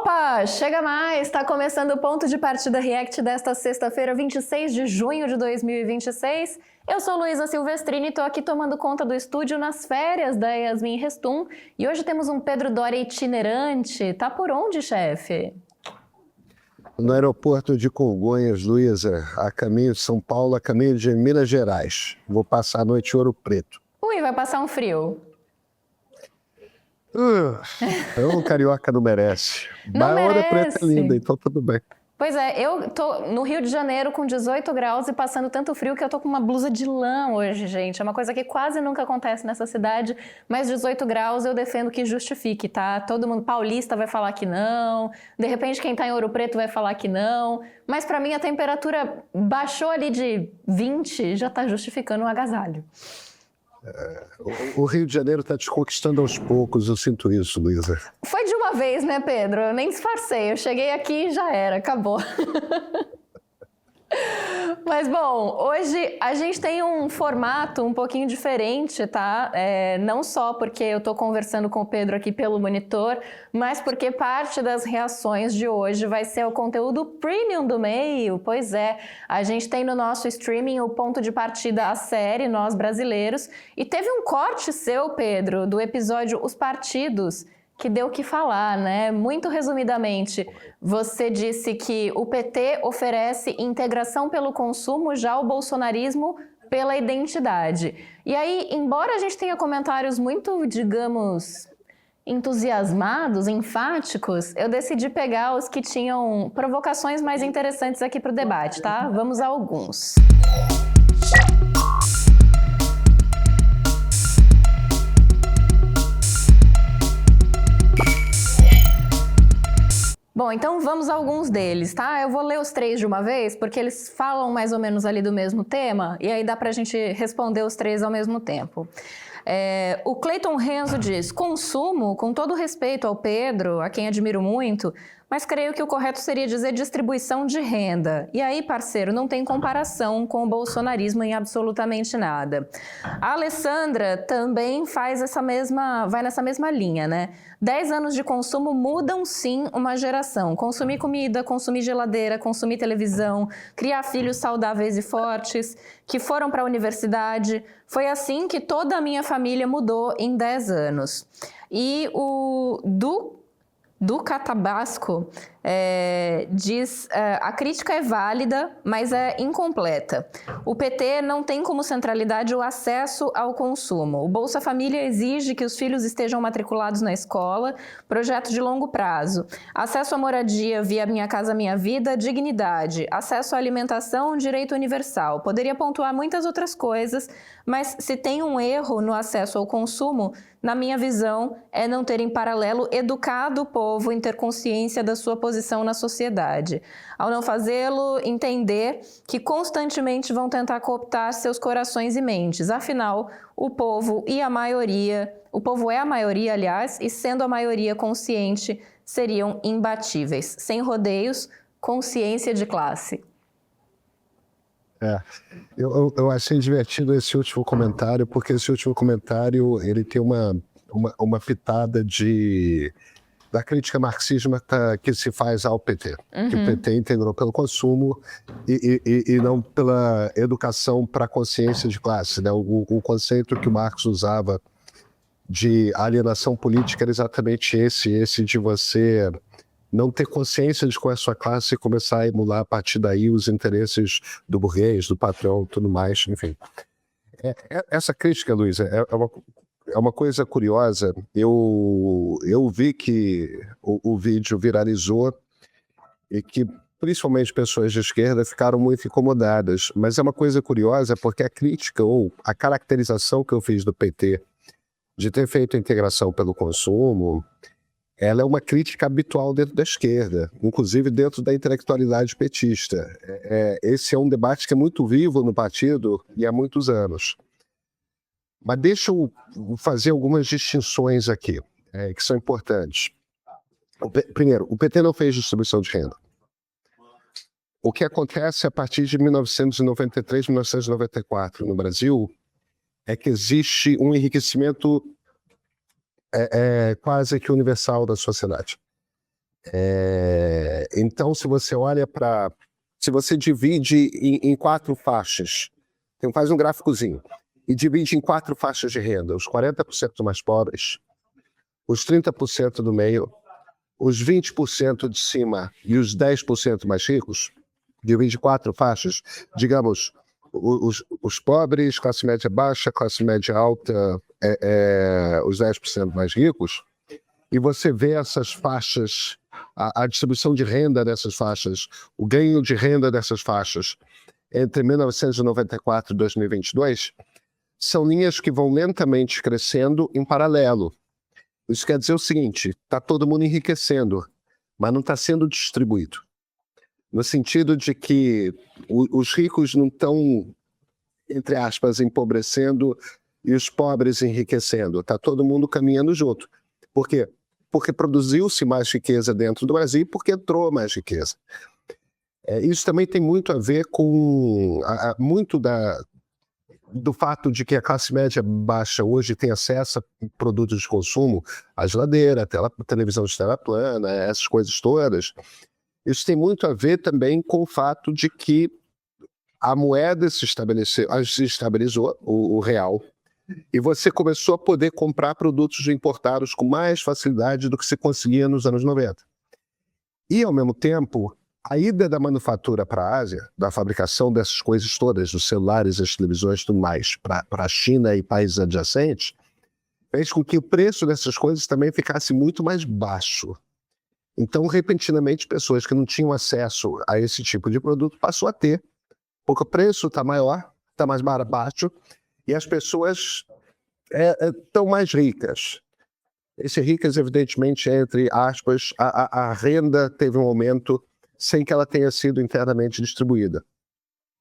Opa, chega mais! Está começando o Ponto de Partida React desta sexta-feira, 26 de junho de 2026. Eu sou Luísa Silvestrini e estou aqui tomando conta do estúdio nas férias da Yasmin Restum. E hoje temos um Pedro Doria itinerante. Tá por onde, chefe? No aeroporto de Congonhas, Luísa, a caminho de São Paulo, a caminho de Minas Gerais. Vou passar a noite em Ouro Preto. Ui, vai passar um frio. O carioca não merece. Não Mas Ouro merece. Preto é linda, então tudo bem. Pois é, eu tô no Rio de Janeiro com 18 graus e passando tanto frio que eu tô com uma blusa de lã hoje, gente. É uma coisa que quase nunca acontece nessa cidade, mas 18 graus eu defendo que justifique, tá? Todo mundo paulista vai falar que não, de repente quem tá em Ouro Preto vai falar que não, mas pra mim a temperatura baixou ali de 20, já tá justificando um agasalho. O Rio de Janeiro está te conquistando aos poucos, eu sinto isso, Luísa. Foi de uma vez, né, Pedro? Eu nem disfarcei, eu cheguei aqui e já era, acabou. Mas, bom, hoje a gente tem um formato um pouquinho diferente, tá? Não só porque eu tô conversando com o Pedro aqui pelo monitor, mas porque parte das reações de hoje vai ser o conteúdo premium do meio. Pois é, a gente tem no nosso streaming o Ponto de Partida, a série Nós Brasileiros, e teve um corte seu, Pedro, do episódio Os Partidos, que deu o que falar, né? Muito resumidamente, você disse que o PT oferece integração pelo consumo, já o bolsonarismo pela identidade. E aí, embora a gente tenha comentários muito, digamos, entusiasmados, enfáticos, eu decidi pegar os que tinham provocações mais interessantes aqui para o debate, tá? Vamos a alguns. Bom, então vamos a alguns deles, tá? Eu vou ler os três de uma vez, porque eles falam mais ou menos ali do mesmo tema, e aí dá pra gente responder os três ao mesmo tempo. O Cleiton Renzo diz: consumo, com todo respeito ao Pedro, a quem admiro muito, mas creio que o correto seria dizer distribuição de renda. E aí, parceiro, não tem comparação com o bolsonarismo em absolutamente nada. A Alessandra também vai nessa mesma linha, né? 10 anos de consumo mudam sim uma geração. Consumir comida, consumir geladeira, consumir televisão, criar filhos saudáveis e fortes, que foram para a universidade. Foi assim que toda a minha família mudou em 10 anos. E o do Catabasco diz: a crítica é válida, mas é incompleta. O PT não tem como centralidade o acesso ao consumo. O Bolsa Família exige que os filhos estejam matriculados na escola, projeto de longo prazo. Acesso à moradia via Minha Casa Minha Vida, dignidade. Acesso à alimentação, direito universal. Poderia pontuar muitas outras coisas, mas se tem um erro no acesso ao consumo, na minha visão, é não ter em paralelo educado o povo em ter consciência da sua posição na sociedade. Ao não fazê-lo, entender que constantemente vão tentar cooptar seus corações e mentes. Afinal, o povo é a maioria, aliás, e sendo a maioria consciente, seriam imbatíveis. Sem rodeios, consciência de classe. Eu achei divertido esse último comentário, porque esse último comentário ele tem uma pitada da crítica marxista que se faz ao PT, que o PT integrou pelo consumo e não pela educação para a consciência de classe, né? O conceito que o Marx usava de alienação política era exatamente esse de você não ter consciência de qual é a sua classe e começar a emular a partir daí os interesses do burguês, do patrão, tudo mais, enfim. Essa crítica, Luísa, é uma coisa curiosa. Eu vi que o vídeo viralizou e que principalmente pessoas de esquerda ficaram muito incomodadas, mas é uma coisa curiosa porque a crítica ou a caracterização que eu fiz do PT de ter feito a integração pelo consumo, ela é uma crítica habitual dentro da esquerda, inclusive dentro da intelectualidade petista. Esse é um debate que é muito vivo no partido e há muitos anos. Mas deixa eu fazer algumas distinções aqui, que são importantes. Primeiro, o PT não fez distribuição de renda. O que acontece a partir de 1993, 1994 no Brasil é que existe um enriquecimento quase que universal da sociedade. Então, se você olha para... Se você divide em 4 faixas, então faz um gráficozinho, e divide em 4 faixas de renda, os 40% mais pobres, os 30% do meio, os 20% de cima e os 10% mais ricos, divide em 4 faixas, digamos, os pobres, classe média baixa, classe média alta, os 10% mais ricos, e você vê essas faixas, a distribuição de renda dessas faixas, o ganho de renda dessas faixas entre 1994 e 2022, são linhas que vão lentamente crescendo em paralelo. Isso quer dizer o seguinte, está todo mundo enriquecendo, mas não está sendo distribuído. No sentido de que os ricos não estão, entre aspas, empobrecendo e os pobres enriquecendo. Está todo mundo caminhando junto. Por quê? Porque produziu-se mais riqueza dentro do Brasil e porque entrou mais riqueza. Isso também tem muito a ver com do fato de que a classe média baixa hoje tem acesso a produtos de consumo, a geladeira, a televisão de tela plana, essas coisas todas. Isso tem muito a ver também com o fato de que a moeda se estabilizou, o real, e você começou a poder comprar produtos importados com mais facilidade do que se conseguia nos anos 90. E, ao mesmo tempo, a ida da manufatura para a Ásia, da fabricação dessas coisas todas, dos celulares, as televisões e tudo mais, para a China e países adjacentes, fez com que o preço dessas coisas também ficasse muito mais baixo. Então, repentinamente, pessoas que não tinham acesso a esse tipo de produto passou a ter, porque o preço está maior, está mais baixo, e as pessoas estão mais ricas. Esse ricas, evidentemente, entre aspas, a renda teve um aumento sem que ela tenha sido internamente distribuída.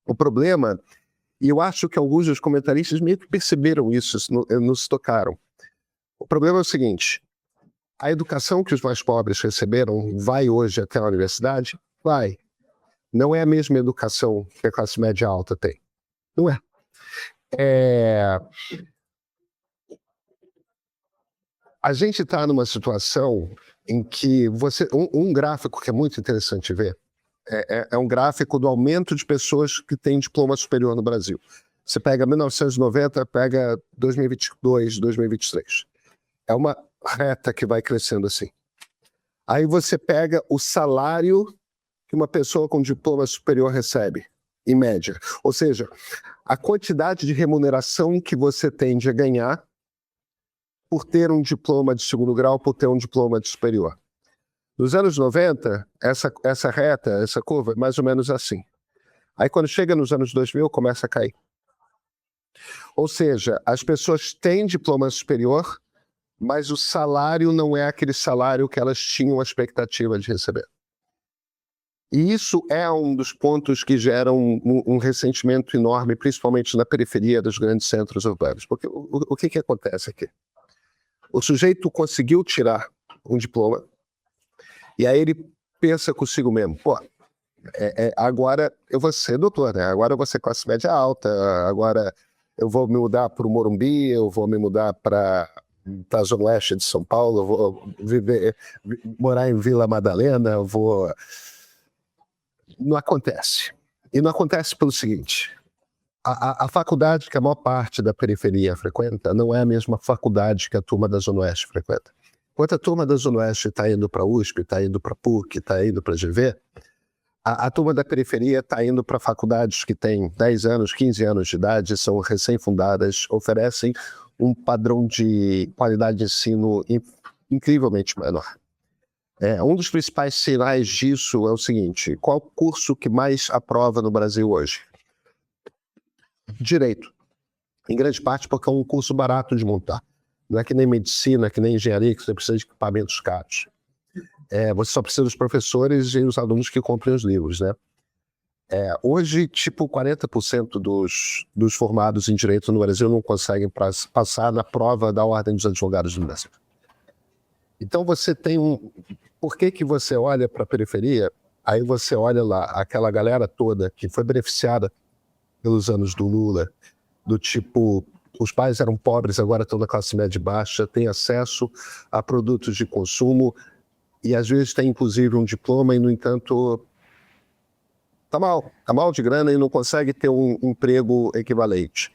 O problema, e eu acho que alguns dos comentaristas meio que perceberam isso, nos tocaram. O problema é o seguinte, a educação que os mais pobres receberam vai hoje até a universidade? Vai. Não é a mesma educação que a classe média alta tem. Não é. A gente está numa situação em que um gráfico que é muito interessante ver é um gráfico do aumento de pessoas que têm diploma superior no Brasil. Você pega 1990, pega 2022, 2023. É uma reta que vai crescendo assim. Aí você pega o salário que uma pessoa com diploma superior recebe, em média. Ou seja, a quantidade de remuneração que você tende a ganhar por ter um diploma de segundo grau, por ter um diploma de superior. Nos anos 90, essa reta, essa curva, é mais ou menos assim. Aí quando chega nos anos 2000, começa a cair. Ou seja, as pessoas têm diploma superior, mas o salário não é aquele salário que elas tinham a expectativa de receber. E isso é um dos pontos que geram um ressentimento enorme, principalmente na periferia dos grandes centros urbanos. Porque o que acontece aqui? O sujeito conseguiu tirar um diploma e aí ele pensa consigo mesmo, pô, agora eu vou ser doutor, né? Agora eu vou ser classe média alta, agora eu vou me mudar para o Morumbi, eu vou me mudar para a Zona Oeste de São Paulo, eu vou morar em Vila Madalena, eu vou... Não acontece. E não acontece pelo seguinte, a faculdade que a maior parte da periferia frequenta não é a mesma faculdade que a turma da Zona Oeste frequenta. Enquanto a turma da Zona Oeste está indo para a USP, está indo para a PUC, está indo para a GV, a turma da periferia está indo para faculdades que têm 10 anos, 15 anos de idade, são recém-fundadas, oferecem um padrão de qualidade de ensino incrivelmente menor. Um dos principais sinais disso é o seguinte, qual o curso que mais aprova no Brasil hoje? Direito. Em grande parte porque é um curso barato de montar. Não é que nem medicina, que nem engenharia, que você precisa de equipamentos caros. Você só precisa dos professores e os alunos que comprem os livros, né? Hoje, tipo, 40% dos formados em direito no Brasil não conseguem passar na prova da Ordem dos Advogados do Brasil. Então você tem Por que você olha para a periferia, aí você olha lá aquela galera toda que foi beneficiada pelos anos do Lula, do tipo, os pais eram pobres, agora estão na classe média baixa, têm acesso a produtos de consumo, e às vezes tem inclusive um diploma e, no entanto, tá mal de grana e não consegue ter um emprego equivalente.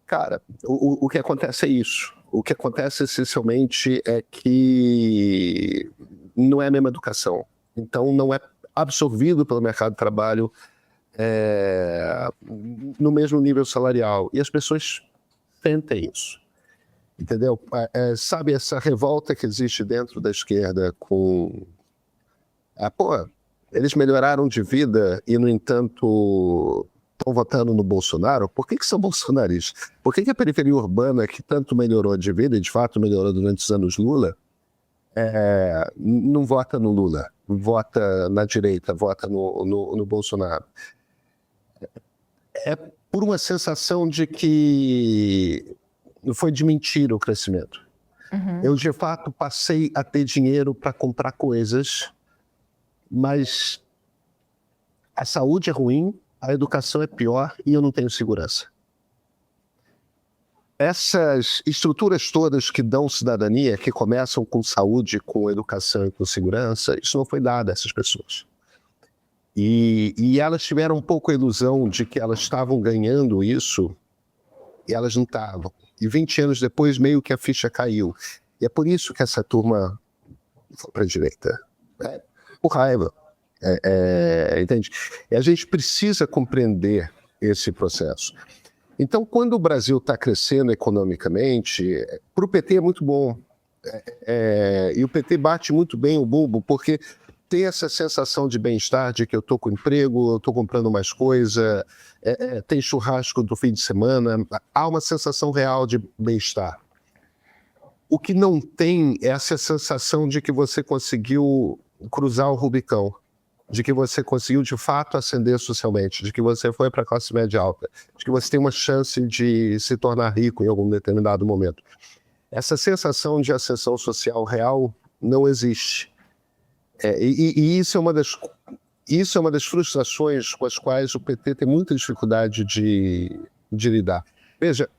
Cara, o que acontece é isso. O que acontece essencialmente é que não é a mesma educação. Então não é absorvido pelo mercado de trabalho no mesmo nível salarial. E as pessoas sentem isso. Entendeu? Sabe essa revolta que existe dentro da esquerda com... eles melhoraram de vida e, no entanto, estão votando no Bolsonaro? Por que são bolsonaristas? Por que a periferia urbana, que tanto melhorou de vida, e de fato melhorou durante os anos Lula, não vota no Lula, vota na direita, vota no Bolsonaro? É por uma sensação de que foi de mentira o crescimento. Eu, de fato, passei a ter dinheiro para comprar coisas, mas a saúde é ruim, a educação é pior e eu não tenho segurança. Essas estruturas todas que dão cidadania, que começam com saúde, com educação e com segurança, isso não foi dado a essas pessoas. E elas tiveram um pouco a ilusão de que elas estavam ganhando isso e elas não estavam. E 20 anos depois, meio que a ficha caiu. E é por isso que essa turma foi para a direita. Por raiva. Entende? E a gente precisa compreender esse processo. Então, quando o Brasil está crescendo economicamente, para o PT é muito bom. E o PT bate muito bem o bumbo, porque tem essa sensação de bem-estar, de que eu estou com emprego, eu estou comprando mais coisa, tem churrasco do fim de semana, há uma sensação real de bem-estar. O que não tem é essa sensação de que você conseguiu cruzar o Rubicão, de que você conseguiu de fato ascender socialmente, de que você foi para a classe média alta, de que você tem uma chance de se tornar rico em algum determinado momento. Essa sensação de ascensão social real não existe. Isso é uma das frustrações com as quais o PT tem muita dificuldade de lidar. Veja,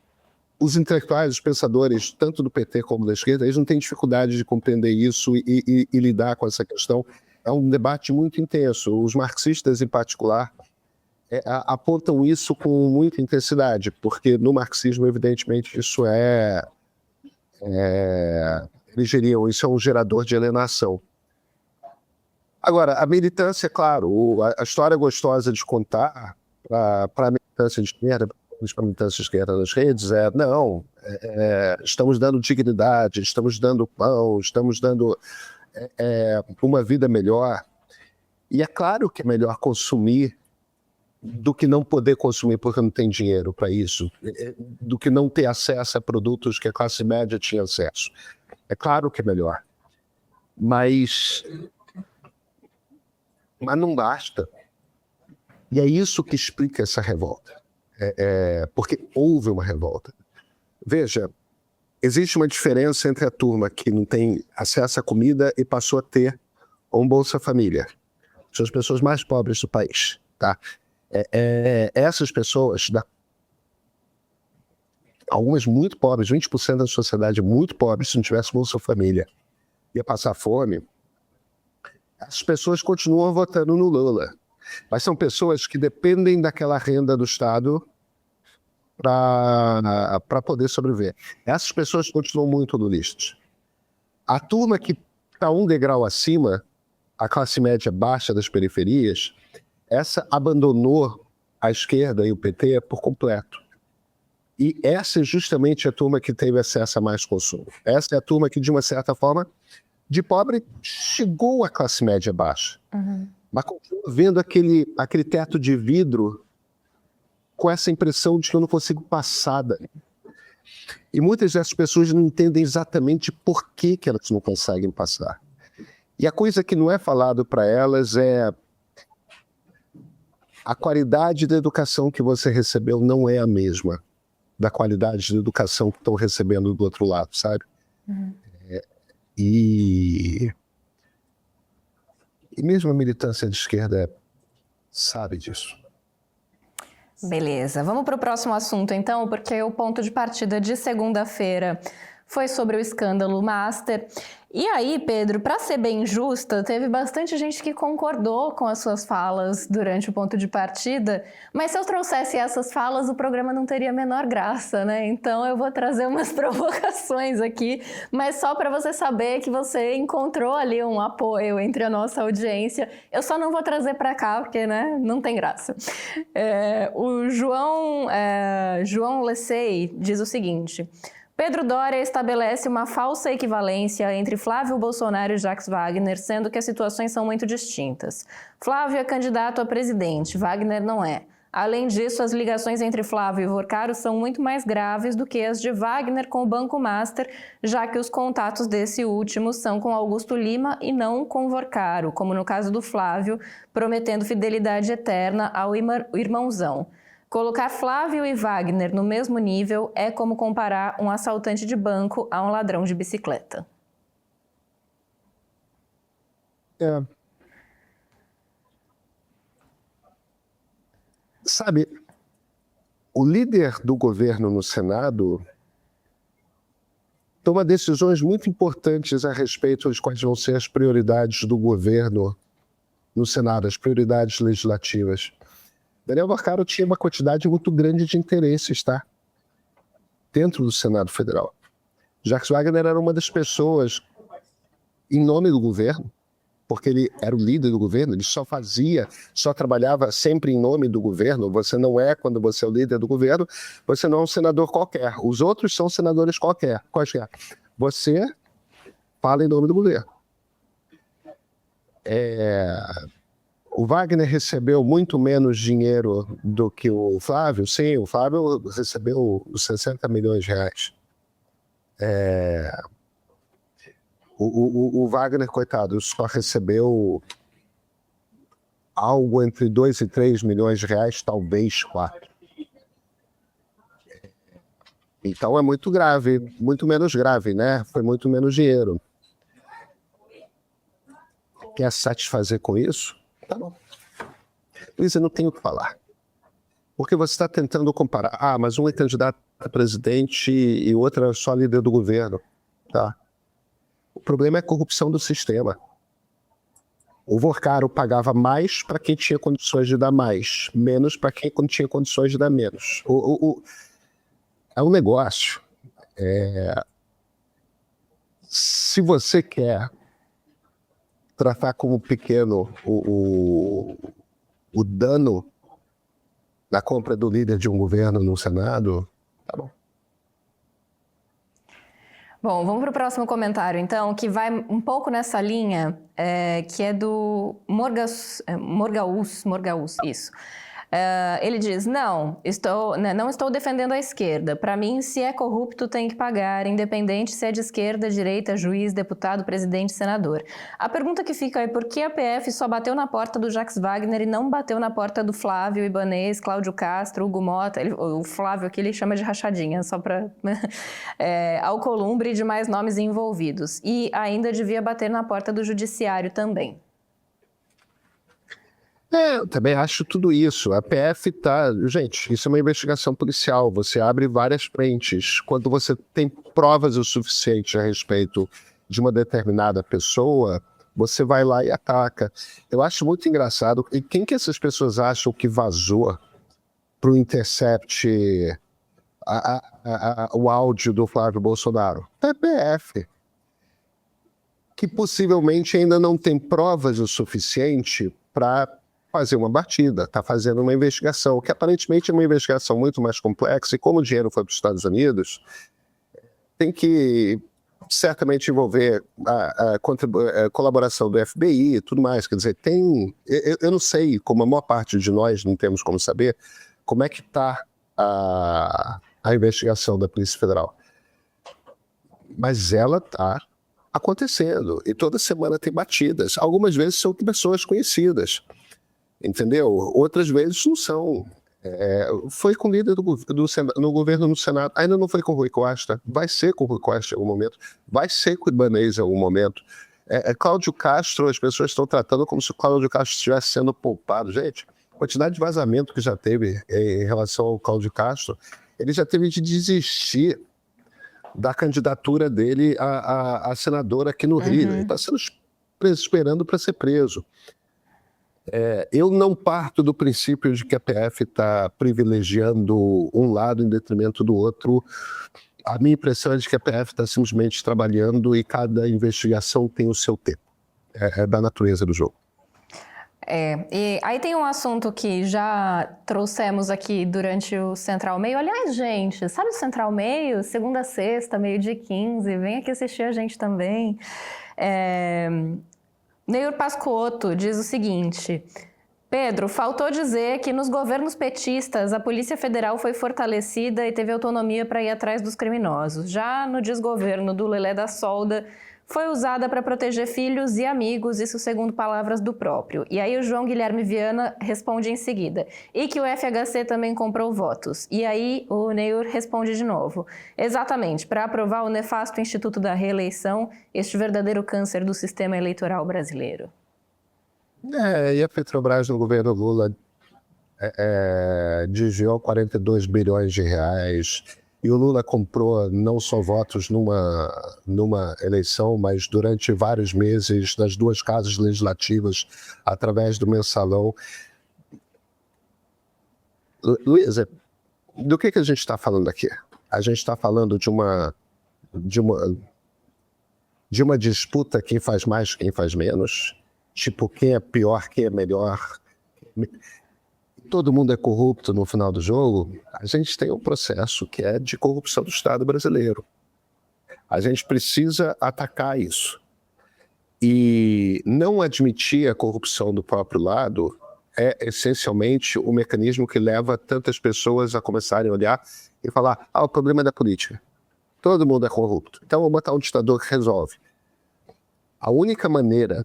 os intelectuais, os pensadores, tanto do PT como da esquerda, eles não têm dificuldade de compreender isso e lidar com essa questão. É um debate muito intenso. Os marxistas, em particular, apontam isso com muita intensidade, porque no marxismo, evidentemente, isso eles diriam, isso é um gerador de alienação. Agora, a militância, claro, a história gostosa de contar para a militância de esquerda, para a militância de esquerda nas redes, estamos dando dignidade, estamos dando pão, estamos dando uma vida melhor. E é claro que é melhor consumir do que não poder consumir porque não tem dinheiro para isso, do que não ter acesso a produtos que a classe média tinha acesso. É claro que é melhor. Mas não basta. E é isso que explica essa revolta. Porque houve uma revolta. Veja, existe uma diferença entre a turma que não tem acesso à comida e passou a ter um Bolsa Família. São as pessoas mais pobres do país. Tá? Essas pessoas, algumas muito pobres, 20% da sociedade muito pobre, se não tivesse Bolsa Família, ia passar fome. As pessoas continuam votando no Lula, mas são pessoas que dependem daquela renda do Estado para poder sobreviver. Essas pessoas continuam muito lulistas. A turma que está um degrau acima, a classe média baixa das periferias, essa abandonou a esquerda e o PT por completo. E essa é justamente a turma que teve acesso a mais consumo. Essa é a turma que, de uma certa forma, de pobre, chegou à classe média baixa. Mas continua vendo aquele teto de vidro com essa impressão de que eu não consigo passar dali. E muitas dessas pessoas não entendem exatamente por que elas não conseguem passar. E a coisa que não é falado para elas é a qualidade da educação que você recebeu não é a mesma da qualidade da educação que estão recebendo do outro lado, sabe? E mesmo a militância de esquerda sabe disso. Beleza, vamos para o próximo assunto então, porque o ponto de partida de segunda-feira foi sobre o escândalo Master. E aí, Pedro, para ser bem justa, teve bastante gente que concordou com as suas falas durante o ponto de partida, mas se eu trouxesse essas falas, o programa não teria a menor graça, né? Então eu vou trazer umas provocações aqui, mas só para você saber que você encontrou ali um apoio entre a nossa audiência. Eu só não vou trazer para cá, porque, né, não tem graça. O João Lessei diz o seguinte: Pedro Doria estabelece uma falsa equivalência entre Flávio Bolsonaro e Jacques Wagner, sendo que as situações são muito distintas. Flávio é candidato a presidente, Wagner não é. Além disso, as ligações entre Flávio e Vorcaro são muito mais graves do que as de Wagner com o Banco Master, já que os contatos desse último são com Augusto Lima e não com Vorcaro, como no caso do Flávio, prometendo fidelidade eterna ao irmãozão. Colocar Flávio e Wagner no mesmo nível é como comparar um assaltante de banco a um ladrão de bicicleta. Sabe, o líder do governo no Senado toma decisões muito importantes a respeito de quais vão ser as prioridades do governo no Senado, as prioridades legislativas. Daniel Vorcaro tinha uma quantidade muito grande de interesses, tá? Dentro do Senado Federal. Jacques Wagner era uma das pessoas, em nome do governo, porque ele era o líder do governo, ele só trabalhava sempre em nome do governo. Você não é, quando você é o líder do governo, você não é um senador qualquer. Os outros são senadores quaisquer. Você fala em nome do governo. O Wagner recebeu muito menos dinheiro do que o Flávio. Sim, o Flávio recebeu 60 milhões de reais. O Wagner, coitado, só recebeu algo entre 2 e 3 milhões de reais, talvez 4. Então é muito grave, muito menos grave, né? Foi muito menos dinheiro. Quer satisfazer com isso? Tá bom. Luiz, eu não tenho o que falar. Porque você está tentando comparar. Ah, mas um é candidato a presidente e o outro é só líder do governo. Tá? O problema é a corrupção do sistema. O Vorcaro pagava mais para quem tinha condições de dar mais, menos para quem não tinha condições de dar menos. É um negócio. Se você quer tratar como pequeno o dano da compra do líder de um governo no Senado, tá bom. Bom, vamos para o próximo comentário, então, que vai um pouco nessa linha, que é do Morgaus, isso. Ele diz, não estou defendendo a esquerda. Para mim, se é corrupto, tem que pagar, independente se é de esquerda, direita, juiz, deputado, presidente, senador. A pergunta que fica é por que a PF só bateu na porta do Jacques Wagner e não bateu na porta do Flávio Ibanez, Cláudio Castro, Hugo Mota, o Flávio aqui ele chama de rachadinha, só para... Alcolumbre e demais nomes envolvidos. E ainda devia bater na porta do judiciário também. Eu também acho tudo isso. A PF tá... Gente, isso é uma investigação policial. Você abre várias frentes. Quando você tem provas o suficiente a respeito de uma determinada pessoa, você vai lá e ataca. Eu acho muito engraçado. E quem que essas pessoas acham que vazou para o Intercept o áudio do Flávio Bolsonaro? A PF. Que possivelmente ainda não tem provas o suficiente para fazer uma batida, está fazendo uma investigação, que aparentemente é uma investigação muito mais complexa, e como o dinheiro foi para os Estados Unidos, tem que certamente envolver a colaboração do FBI e tudo mais. Quer dizer, eu não sei, como a maior parte de nós não temos como saber, como é que está a investigação da Polícia Federal. Mas ela está acontecendo, e toda semana tem batidas. Algumas vezes são pessoas conhecidas. Entendeu? Outras vezes não são. Foi com o líder no governo no Senado. Ainda não foi com o Rui Costa. Vai ser com o Rui Costa em algum momento. Vai ser com o Ibanez em algum momento. Cláudio Castro, as pessoas estão tratando como se o Cláudio Castro estivesse sendo poupado. Gente, a quantidade de vazamento que já teve em relação ao Cláudio Castro, ele já teve de desistir da candidatura dele a senador aqui no Rio. Ele está sendo esperando para ser preso. Eu não parto do princípio de que a PF está privilegiando um lado em detrimento do outro. A minha impressão é de que a PF está simplesmente trabalhando e cada investigação tem o seu tempo. É da natureza do jogo. E aí tem um assunto que já trouxemos aqui durante o Central Meio. Aliás, gente, sabe o Central Meio? Segunda a sexta, 12h15, vem aqui assistir a gente também. Neir Pascotto diz o seguinte: Pedro, faltou dizer que nos governos petistas a Polícia Federal foi fortalecida e teve autonomia para ir atrás dos criminosos. Já no desgoverno do Lelé da Solda, foi usada para proteger filhos e amigos, isso segundo palavras do próprio. E aí o João Guilherme Viana responde em seguida. E que o FHC também comprou votos. E aí o Neir responde de novo. Exatamente, para aprovar o nefasto Instituto da Reeleição, este verdadeiro câncer do sistema eleitoral brasileiro. E a Petrobras no governo Lula desviou 42 bilhões de reais. E o Lula comprou não só votos numa eleição, mas durante vários meses nas duas casas legislativas, através do mensalão. Luísa, do que a gente está falando aqui? A gente está falando de uma disputa, quem faz mais, quem faz menos? Tipo, quem é pior, quem é melhor? Todo mundo é corrupto no final do jogo. A gente tem um processo que é de corrupção do Estado brasileiro. A gente precisa atacar isso. E não admitir a corrupção do próprio lado é essencialmente o mecanismo que leva tantas pessoas a começarem a olhar e falar: o problema é da política. Todo mundo é corrupto. Então vamos botar um ditador que resolve. A única maneira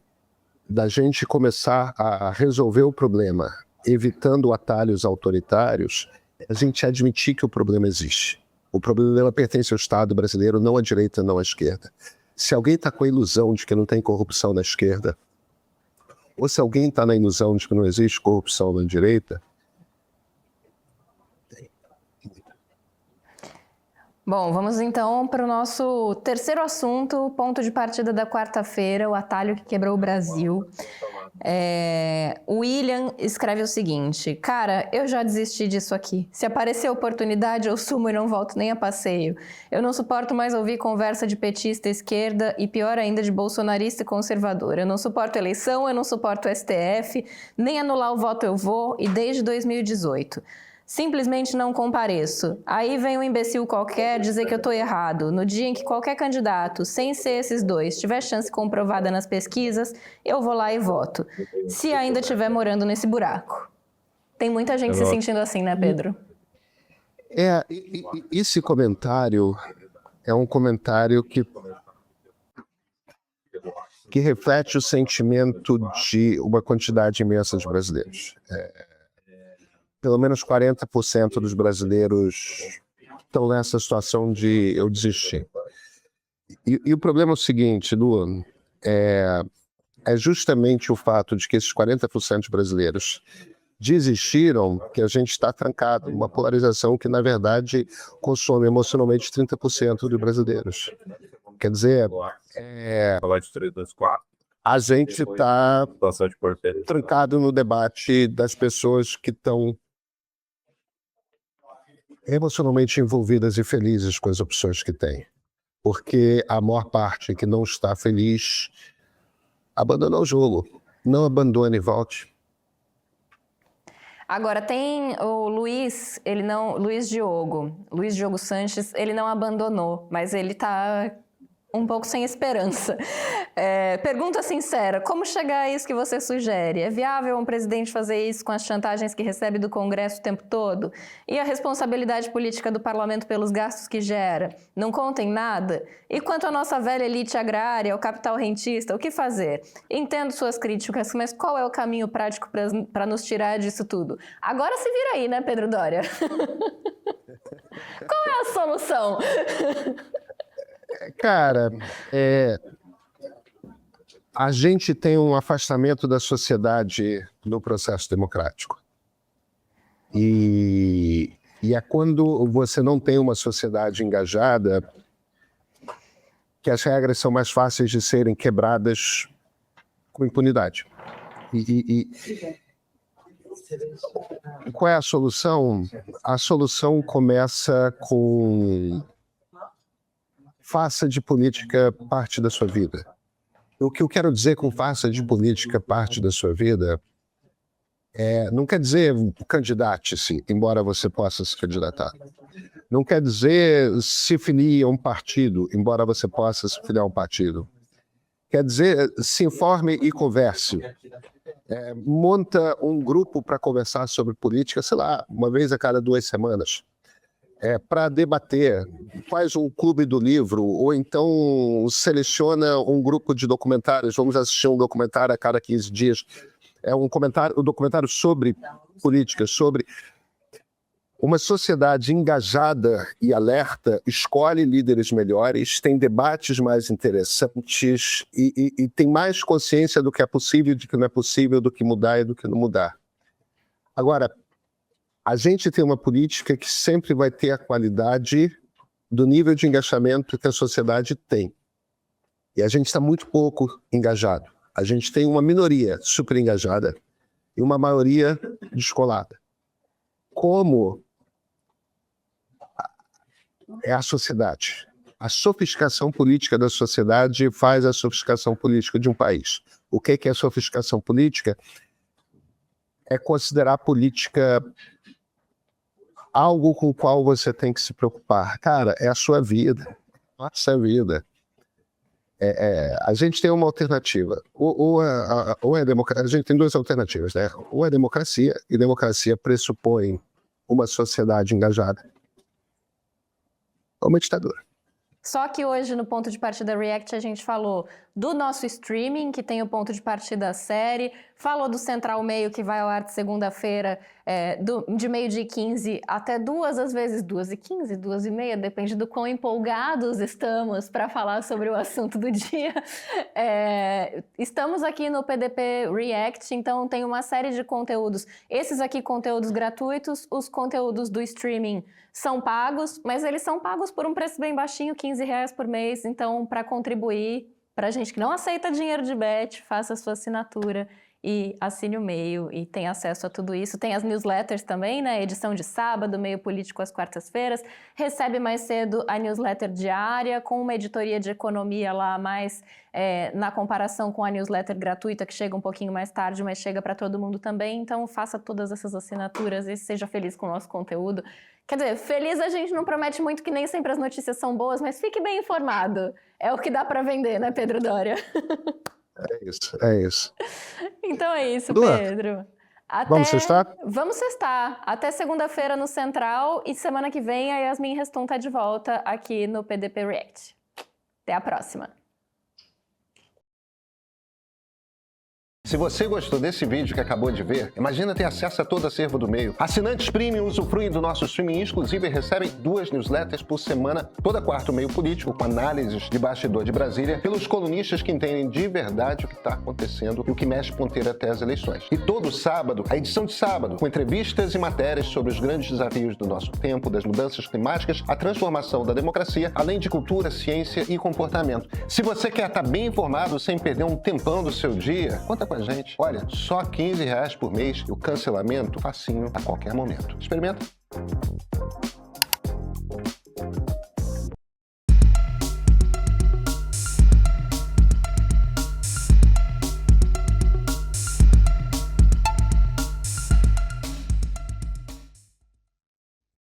da gente começar a resolver o problema evitando atalhos autoritários, a gente admitir que o problema existe. O problema pertence ao Estado brasileiro, não à direita, não à esquerda. Se alguém está com a ilusão de que não tem corrupção na esquerda, ou se alguém está na ilusão de que não existe corrupção na direita, Bom, vamos então para o nosso terceiro assunto, ponto de partida da quarta-feira, o atalho que quebrou o Brasil. O William escreve o seguinte: cara, eu já desisti disso aqui. Se aparecer oportunidade, eu sumo e não volto nem a passeio. Eu não suporto mais ouvir conversa de petista esquerda e pior ainda de bolsonarista e conservador. Eu não suporto eleição, eu não suporto STF, nem anular o voto eu vou, e desde 2018. Simplesmente não compareço. Aí vem um imbecil qualquer dizer que eu tô errado. No dia em que qualquer candidato, sem ser esses dois, tiver chance comprovada nas pesquisas, eu vou lá e voto. Se ainda estiver morando nesse buraco. Tem muita gente se sentindo assim, né, Pedro? Esse comentário é um comentário que reflete o sentimento de uma quantidade imensa de brasileiros. Pelo menos 40% dos brasileiros estão nessa situação de eu desistir. E o problema é o seguinte, Lu, é justamente o fato de que esses 40% de brasileiros desistiram que a gente está trancado, uma polarização que, na verdade, consome emocionalmente 30% dos brasileiros. Quer dizer, a gente está trancado no debate das pessoas que estão emocionalmente envolvidas e felizes com as opções que têm. Porque a maior parte que não está feliz abandonou o jogo. Não abandone e volte. Agora tem o Luiz Diogo Sanches, ele não abandonou, mas ele está um pouco sem esperança. Pergunta sincera: como chegar a isso que você sugere? É viável um presidente fazer isso com as chantagens que recebe do Congresso o tempo todo? E a responsabilidade política do parlamento pelos gastos que gera? Não conta em nada? E quanto à nossa velha elite agrária, ao capital rentista, o que fazer? Entendo suas críticas, mas qual é o caminho prático para nos tirar disso tudo? Agora se vira aí, né, Pedro Doria? Qual é a solução? Cara, a gente tem um afastamento da sociedade no processo democrático. E é quando você não tem uma sociedade engajada que as regras são mais fáceis de serem quebradas com impunidade. E qual é a solução? A solução começa com faça de política parte da sua vida. O que eu quero dizer com faça de política parte da sua vida não quer dizer candidate-se, embora você possa se candidatar. Não quer dizer se filie a um partido, embora você possa se filiar a um partido. Quer dizer, se informe e converse. Monta um grupo para conversar sobre política, sei lá, uma vez a cada 2 semanas. Para debater, faz um clube do livro, ou então seleciona um grupo de documentários, vamos assistir um documentário a cada 15 dias. Um documentário sobre política, sobre uma sociedade engajada e alerta, escolhe líderes melhores, tem debates mais interessantes e tem mais consciência do que é possível, do que não é possível, do que mudar e do que não mudar. Agora, a gente tem uma política que sempre vai ter a qualidade do nível de engajamento que a sociedade tem. E a gente está muito pouco engajado. A gente tem uma minoria super engajada e uma maioria descolada. Como é a sociedade? A sofisticação política da sociedade faz a sofisticação política de um país. O que é a sofisticação política? É considerar a política algo com o qual você tem que se preocupar. Cara, é a sua vida. Nossa vida. A gente tem uma alternativa. Ou é democracia. A gente tem 2 alternativas, né? Ou é democracia, e democracia pressupõe uma sociedade engajada, ou uma ditadura. Só que hoje, no ponto de partida React, a gente falou do nosso streaming, que tem o ponto de partida da série, falou do Central Meio, que vai ao ar de segunda-feira, de 12h15 até 2, às vezes 2h15, 2h30, depende do quão empolgados estamos para falar sobre o assunto do dia. Estamos aqui no PDP React, então tem uma série de conteúdos. Esses aqui, conteúdos gratuitos, os conteúdos do streaming são pagos, mas eles são pagos por um preço bem baixinho, R$15 por mês. Então, para contribuir, para a gente que não aceita dinheiro de bet, faça a sua assinatura e assine o Meio e tem acesso a tudo isso. Tem as newsletters também, né? Edição de sábado, Meio Político às quartas-feiras. Recebe mais cedo a newsletter diária, com uma editoria de economia lá mais na comparação com a newsletter gratuita, que chega um pouquinho mais tarde, mas chega para todo mundo também. Então, faça todas essas assinaturas e seja feliz com o nosso conteúdo. Quer dizer, feliz a gente não promete muito, que nem sempre as notícias são boas, mas fique bem informado. É o que dá para vender, né, Pedro Doria? É isso. Então é isso, Duan, Pedro. vamos sextar? Vamos sextar. Até segunda-feira no Central e semana que vem a Yasmin Reston tá de volta aqui no PDP React. Até a próxima. Se você gostou desse vídeo que acabou de ver, imagina ter acesso a todo o acervo do Meio. Assinantes premium usufruem do nosso streaming exclusivo e recebem 2 newsletters por semana, toda quarta o Meio Político, com análises de bastidor de Brasília, pelos colunistas que entendem de verdade o que está acontecendo e o que mexe ponteira até as eleições. E todo sábado, a edição de sábado, com entrevistas e matérias sobre os grandes desafios do nosso tempo, das mudanças climáticas, a transformação da democracia, além de cultura, ciência e comportamento. Se você quer estar bem informado sem perder um tempão do seu dia, conta com a gente. Olha, só R$15 por mês e o cancelamento facinho a qualquer momento. Experimenta!